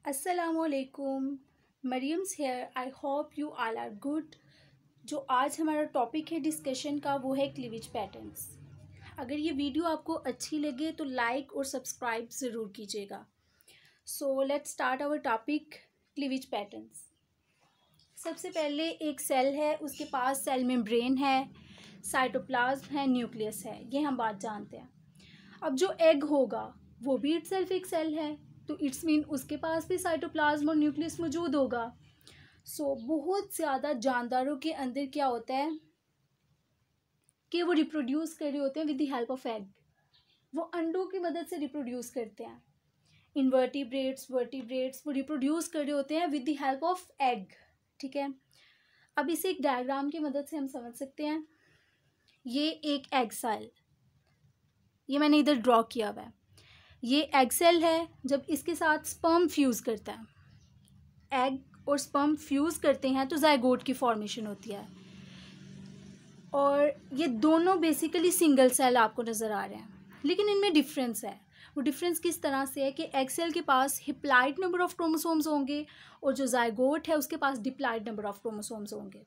अस्सलामुअलैकुम, Maryam's here. I hope you all are good. जो आज हमारा टॉपिक है डिस्कशन का वो है क्लीवेज पैटर्न्स। अगर ये वीडियो आपको अच्छी लगे तो लाइक और सब्सक्राइब ज़रूर कीजिएगा। So let's start our topic cleavage patterns. सबसे पहले एक सेल है, उसके पास सेल मेम्ब्रेन है, साइटोप्लाज्म है, न्यूक्लियस है, ये हम बात जानते हैं। अब जो एग होगा वो भी इटसेल्फ एक सेल है, तो इट्स मीन उसके पास भी साइटोप्लाज्म और न्यूक्लियस मौजूद होगा। सो बहुत ज़्यादा जानदारों के अंदर क्या होता है कि वो रिप्रोड्यूस कर रहे होते हैं with the help of egg. वो अंडों की मदद से रिप्रोड्यूस करते हैं। इनवर्टिब्रेट्स, वर्टिब्रेट्स वो रिप्रोड्यूस कर रहे होते हैं with the help of egg. ठीक है, अब इसे एक डायग्राम की मदद से हम समझ सकते हैं। ये एक एग सेल, ये मैंने इधर ड्रॉ किया हुआ है। ये एग सेल है, जब इसके साथ स्पर्म फ्यूज़ करता है, एग और स्पर्म फ्यूज़ करते हैं तो ज़ायगोट की फॉर्मेशन होती है। और ये दोनों बेसिकली सिंगल सेल आपको नज़र आ रहे हैं, लेकिन इनमें डिफरेंस है। वो डिफरेंस किस तरह से है कि एग सेल के पास हिप्लाइड नंबर ऑफ क्रोमोसोम्स होंगे और जो ज़ायगोट है उसके पास डिप्लाइड नंबर ऑफ क्रोमोसोम्स होंगे।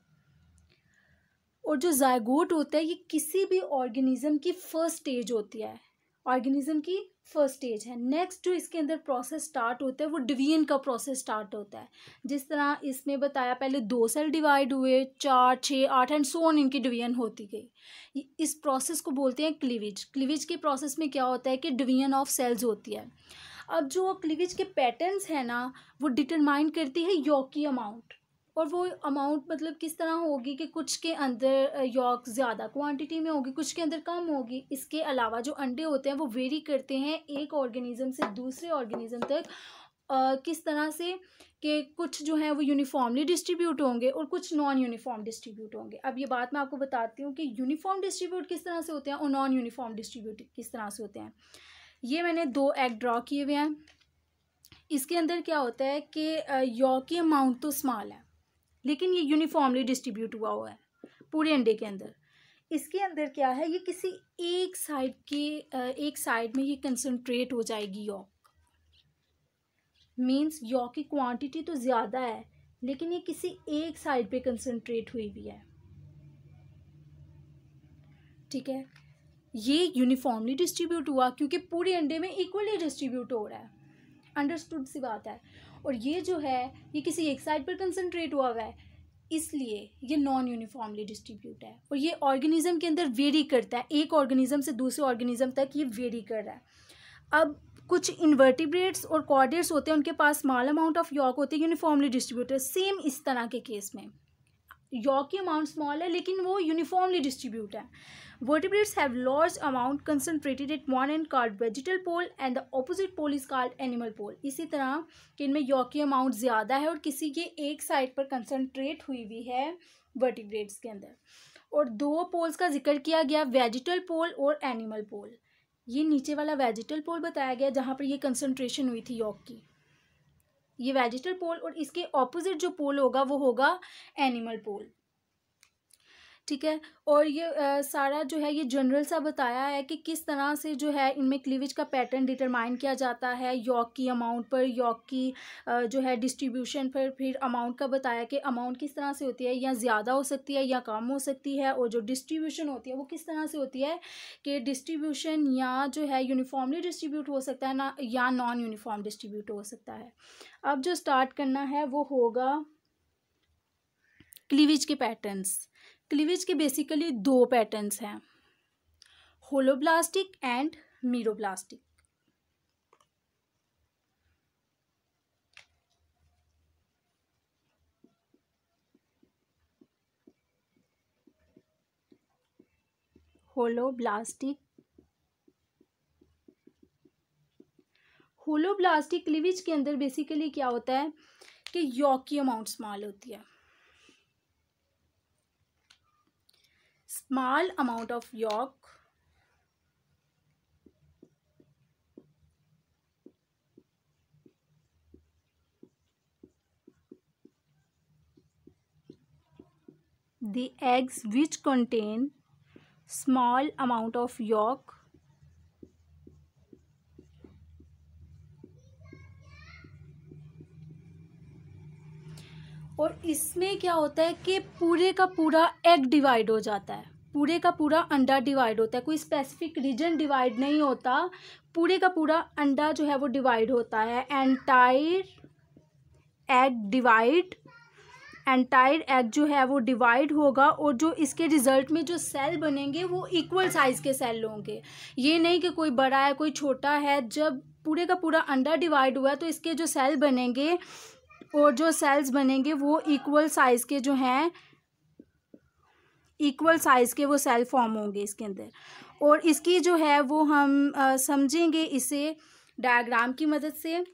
और जो ज़ायगोट होता है ये किसी भी ऑर्गेनिज्म की फर्स्ट स्टेज होती है, ऑर्गेनिज्म की फर्स्ट स्टेज है। नेक्स्ट जो इसके अंदर प्रोसेस स्टार्ट होता है वो डिवीजन का प्रोसेस स्टार्ट होता है। जिस तरह इसमें बताया, पहले 2 सेल डिवाइड हुए, 4, 6, 8 एंड सो ऑन, इनकी डिवीजन होती गई। इस प्रोसेस को बोलते हैं क्लीवेज। क्लीवेज के प्रोसेस में क्या होता है कि डिवीजन ऑफ सेल्स होती है। अब जो क्लीवेज के पैटर्न्स हैं ना, वो डिटरमाइन करती है यॉक की अमाउंट। और वो अमाउंट मतलब किस तरह होगी कि कुछ के अंदर यॉक ज़्यादा क्वांटिटी में होगी, कुछ के अंदर कम होगी। इसके अलावा जो अंडे होते हैं वो वेरी करते हैं एक ऑर्गेनिज्म से दूसरे ऑर्गेनिज्म तक, किस तरह से कि कुछ जो है वो यूनिफॉर्मली डिस्ट्रीब्यूट होंगे और कुछ नॉन यूनिफॉर्म डिस्ट्रीब्यूट होंगे। अब ये बात मैं आपको बताती हूँ कि यूनिफॉर्म डिस्ट्रीब्यूट किस तरह से होते हैं और नॉन यूनिफॉर्म डिस्ट्रीब्यूट किस तरह से होते हैं। ये मैंने 2 एग ड्रॉ किए हुए हैं। इसके अंदर क्या होता है कि यॉक की अमाउंट तो स्मॉल है, लेकिन ये यूनिफॉर्मली डिस्ट्रीब्यूट हुआ है पूरे अंडे के अंदर। इसके अंदर क्या है, ये किसी एक साइड के एक साइड में ये कंसंट्रेट हो जाएगी यॉक। मींस यॉक की क्वांटिटी तो ज़्यादा है, लेकिन ये किसी एक साइड पे कंसंट्रेट हुई हुई है। ठीक है, ये यूनिफॉर्मली डिस्ट्रीब्यूट हुआ क्योंकि पूरे अंडे में इक्वली डिस्ट्रीब्यूट हो रहा है। अंडरस्टूड सी बात है। और ये जो है ये किसी एक साइड पर कंसंट्रेट हुआ हुआ है, इसलिए ये नॉन यूनिफॉर्मली डिस्ट्रीब्यूट है। और ये ऑर्गेनिज्म के अंदर वेरी करता है, एक ऑर्गेनिज्म से दूसरे ऑर्गेनिज्म तक ये वेरी कर रहा है। अब कुछ इन्वर्टिब्रेट्स और कॉर्डेट्स होते हैं, उनके पास स्मॉल अमाउंट ऑफ यॉक होती है, यूनिफॉर्मली डिस्ट्रीब्यूटेड। सेम इस तरह के केस में यॉक की अमाउंट स्मॉल है लेकिन वो यूनिफॉर्मली डिस्ट्रीब्यूट है। Vertebrates have large amount concentrated at one end called vegetal pole and the opposite pole is called animal pole। इसी तरह कि इनमें यॉक की अमाउंट ज़्यादा है और किसी के एक साइड पर कंसंट्रेट हुई हुई है वर्टिब्रेट्स के अंदर। और 2 पोल्स का जिक्र किया गया, वेजिटल पोल और एनिमल पोल। ये नीचे वाला वेजिटल पोल बताया गया जहाँ पर ये कंसंट्रेशन हुई थी यॉक की, ये वेजिटल पोल। और इसके ऑपोजिट जो पोल होगा वो होगा एनिमल पोल। ठीक है, और ये सारा जो है ये जनरल सा बताया है कि किस तरह से जो है इनमें क्लीवेज का पैटर्न डिटरमाइन किया जाता है यॉक की अमाउंट पर, यॉक की जो है डिस्ट्रीब्यूशन पर। फिर अमाउंट का बताया कि अमाउंट किस तरह से होती है, या ज़्यादा हो सकती है या कम हो सकती है। और जो डिस्ट्रीब्यूशन होती है वो किस तरह से होती है कि डिस्ट्रीब्यूशन या जो है यूनिफॉर्मली डिस्ट्रीब्यूट हो सकता है ना, या नॉन यूनिफॉर्म डिस्ट्रीब्यूट हो सकता है। अब जो स्टार्ट करना है वो होगा क्लीवेज के पैटर्न्स। क्लीवेज के बेसिकली 2 पैटर्न्स हैं, holoblastic and meroblastic. Holoblastic cleavage के अंदर बेसिकली क्या होता है कि यॉक की अमाउंट स्मॉल होती है, small amount of York the eggs which contain small amount of yolk और इसमें क्या होता है कि पूरे का पूरा एग डिवाइड हो जाता है, पूरे का पूरा अंडा डिवाइड होता है, कोई स्पेसिफिक रीजन डिवाइड नहीं होता, पूरे का पूरा अंडा जो है वो डिवाइड होता है। एंटायर एग जो है वो डिवाइड होगा और जो इसके रिजल्ट में जो सेल बनेंगे वो इक्वल साइज के सेल होंगे। ये नहीं कि कोई बड़ा है कोई छोटा है। जब पूरे का पूरा अंडा डिवाइड हुआ है तो इसके जो सेल बनेंगे और जो सेल्स बनेंगे वो इक्वल साइज के जो हैं, इक्वल साइज के वो सेल फॉर्म होंगे इसके अंदर। और इसकी जो है वो हम समझेंगे इसे डायग्राम की मदद से।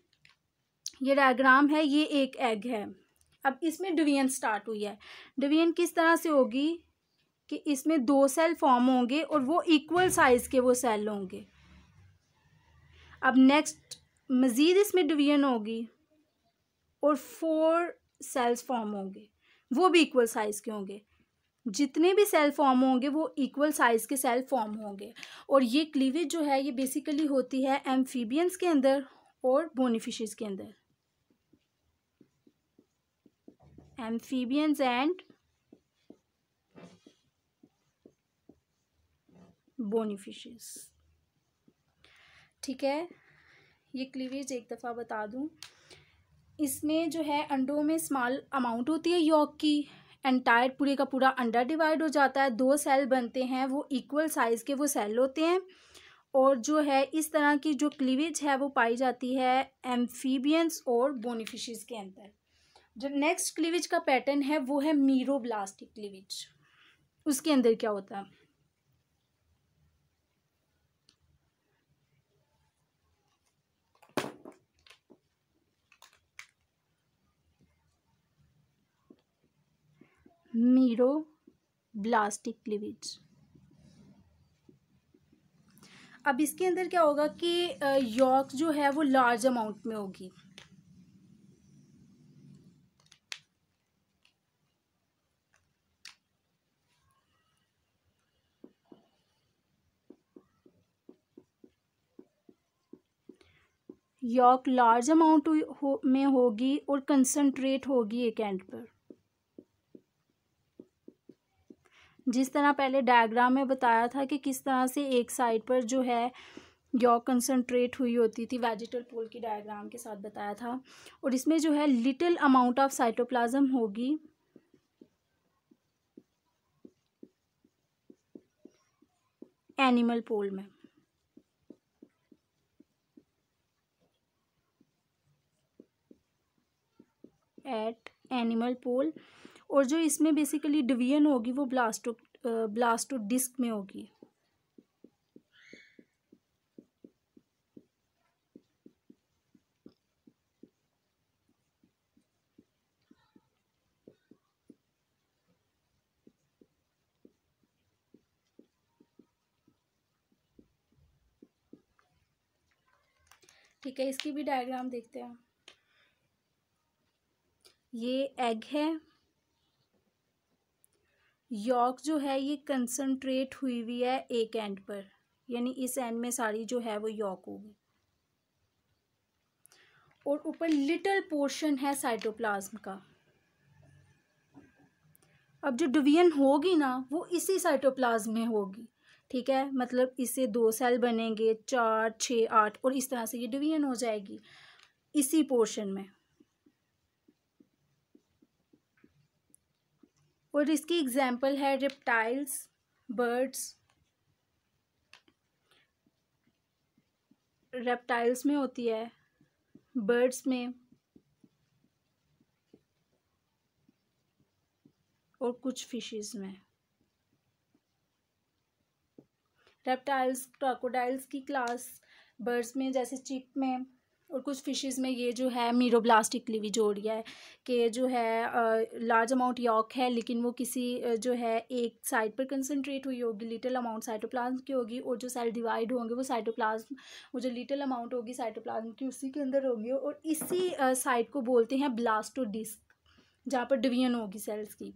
ये डायग्राम है, ये एक एग है। अब इसमें डिवीजन स्टार्ट हुई है। डिवीजन किस तरह से होगी कि इसमें 2 सेल फॉर्म होंगे और वो इक्वल साइज के वो सेल होंगे। अब नेक्स्ट मज़ीद इसमें डिवीजन होगी और 4 सेल्स फॉर्म होंगे, वो भी इक्वल साइज के होंगे। जितने भी सेल फॉर्म होंगे वो इक्वल साइज के सेल फॉर्म होंगे। और ये क्लीवेज जो है ये बेसिकली होती है एम्फीबियंस के अंदर और बोनीफिशेस के अंदर। एम्फीबियंस एंड बोनीफिशेस, ठीक है। ये क्लीवेज एक दफ़ा बता दूं, इसमें जो है अंडों में स्मॉल अमाउंट होती है यॉक की। एंटायर पूरे का पूरा अंडा डिवाइड हो जाता है, 2 सेल बनते हैं, वो इक्वल साइज़ के वो सेल होते हैं। और जो है इस तरह की जो क्लीवेज है वो पाई जाती है एम्फीबियंस और बोनीफिशेस के अंदर। जो नेक्स्ट क्लीवेज का पैटर्न है वो है मीरोब्लास्टिक क्लीवेज। उसके अंदर क्या होता है, मीरोब्लास्टिक क्लीवेज। अब इसके अंदर क्या होगा कि यॉक जो है वो लार्ज अमाउंट में होगी। यॉक लार्ज अमाउंट में होगी और कंसंट्रेट होगी एक एंड पर। जिस तरह पहले डायग्राम में बताया था कि किस तरह से एक साइड पर जो है यॉक कंसंट्रेट हुई होती थी, वेजिटल पोल की डायग्राम के साथ बताया था। और इसमें जो है लिटिल अमाउंट ऑफ साइटोप्लाज्म होगी एनिमल पोल में। एट एनिमल पोल। और जो इसमें बेसिकली डिवीजन होगी वो ब्लास्टोडिस्क में होगी। ठीक है, इसकी भी डायग्राम देखते हैं। ये एग है, यॉक जो है ये कंसंट्रेट हुई हुई है एक एंड पर, यानी इस एंड में सारी जो है वो यॉक होगी। और ऊपर लिटिल पोर्शन है साइटोप्लाज्म का। अब जो डिवीजन होगी ना वो इसी साइटोप्लाज्म में होगी, ठीक है। मतलब इससे 2 सेल बनेंगे, 4, 6, 8 और इस तरह से ये डिवीजन हो जाएगी इसी पोर्शन में। और इसकी एग्जाम्पल है रेप्टाइल्स, बर्ड्स। रेप्टाइल्स में होती है, बर्ड्स में और कुछ फिशेस में। रेप्टाइल्स क्रोकोडाइल्स की क्लास, बर्ड्स में जैसे चिक में, और कुछ फिशेस में ये जो है मीरोब्लास्टिक क्लीवेज हो रही है कि जो है लार्ज अमाउंट यॉक है लेकिन वो किसी जो है एक साइड पर कंसंट्रेट हुई होगी, लिटिल अमाउंट साइटोप्लाज्म की होगी। और जो सेल डिवाइड होंगे वो साइटोप्लाज्म, वो जो लिटिल अमाउंट होगी साइटोप्लाज्म की उसी के अंदर होंगे। और इसी साइड को बोलते हैं ब्लास्टोडिस्क, जहाँ पर डिवीजन होगी सेल्स की।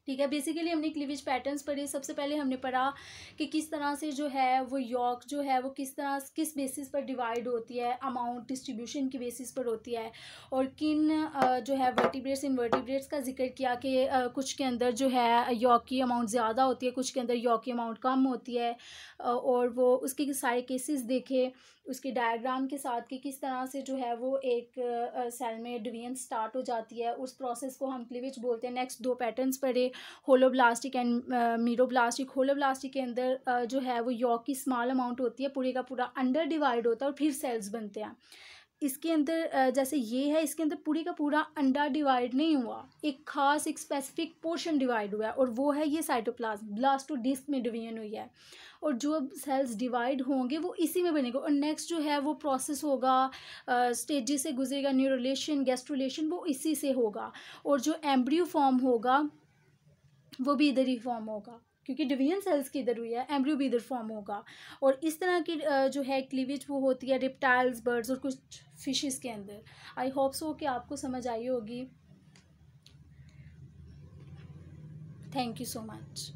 ठीक है। बेसिकली हमने क्लीवेज पैटर्न्स पढ़े। सबसे पहले हमने पढ़ा कि किस तरह से जो है वो यॉक जो है वो किस तरह किस बेसिस पर डिवाइड होती है, अमाउंट डिस्ट्रीब्यूशन की बेसिस पर होती है, और किन जो है वर्टिब्रेट्स इनवर्टिब्रेट्स का जिक्र किया कि कुछ के अंदर जो है यॉक की अमाउंट ज़्यादा होती है, कुछ के अंदर यॉक की अमाउंट कम होती है, और वो उसके सारे केसेस देखे उसके डायग्राम के साथ कि किस तरह से जो है वो एक सेल में डिवीजन स्टार्ट हो जाती है। उस प्रोसेस को हम क्लीवेज बोलते हैं। नेक्स्ट 2 पैटर्न्स पढ़े, होलोब्लास्टिक एंड मीरोब्लास्टिक। होलोब्लास्टिक के अंदर जो है वो यॉक की स्मॉल अमाउंट होती है, पूरे का पूरा अंडर डिवाइड होता है और फिर सेल्स बनते हैं। इसके अंदर जैसे ये है, इसके अंदर पूरी का पूरा अंडा डिवाइड नहीं हुआ, एक खास एक स्पेसिफिक पोर्शन डिवाइड हुआ है, और वो है ये साइटोप्लाज्म। ब्लास्टोडिस्क में डिवीजन हुई है, और जो अब सेल्स डिवाइड होंगे वो इसी में बनेगा। और नेक्स्ट जो है वो प्रोसेस होगा, स्टेजेस से गुजरेगा, न्यूरोलेशन गैस्ट्रोलेशन, वो इसी से होगा। और जो एम्ब्रियो फॉर्म होगा वो भी इधर ही फॉर्म होगा, क्योंकि डिवीजन सेल्स की इधर हुई है, एम्ब्रियो भी इधर फॉर्म होगा। और इस तरह की जो है क्लीवेज वो होती है रिप्टाइल्स, बर्ड्स और कुछ फिशेस के अंदर। आई होप सो कि आपको समझ आई होगी। Thank you so much.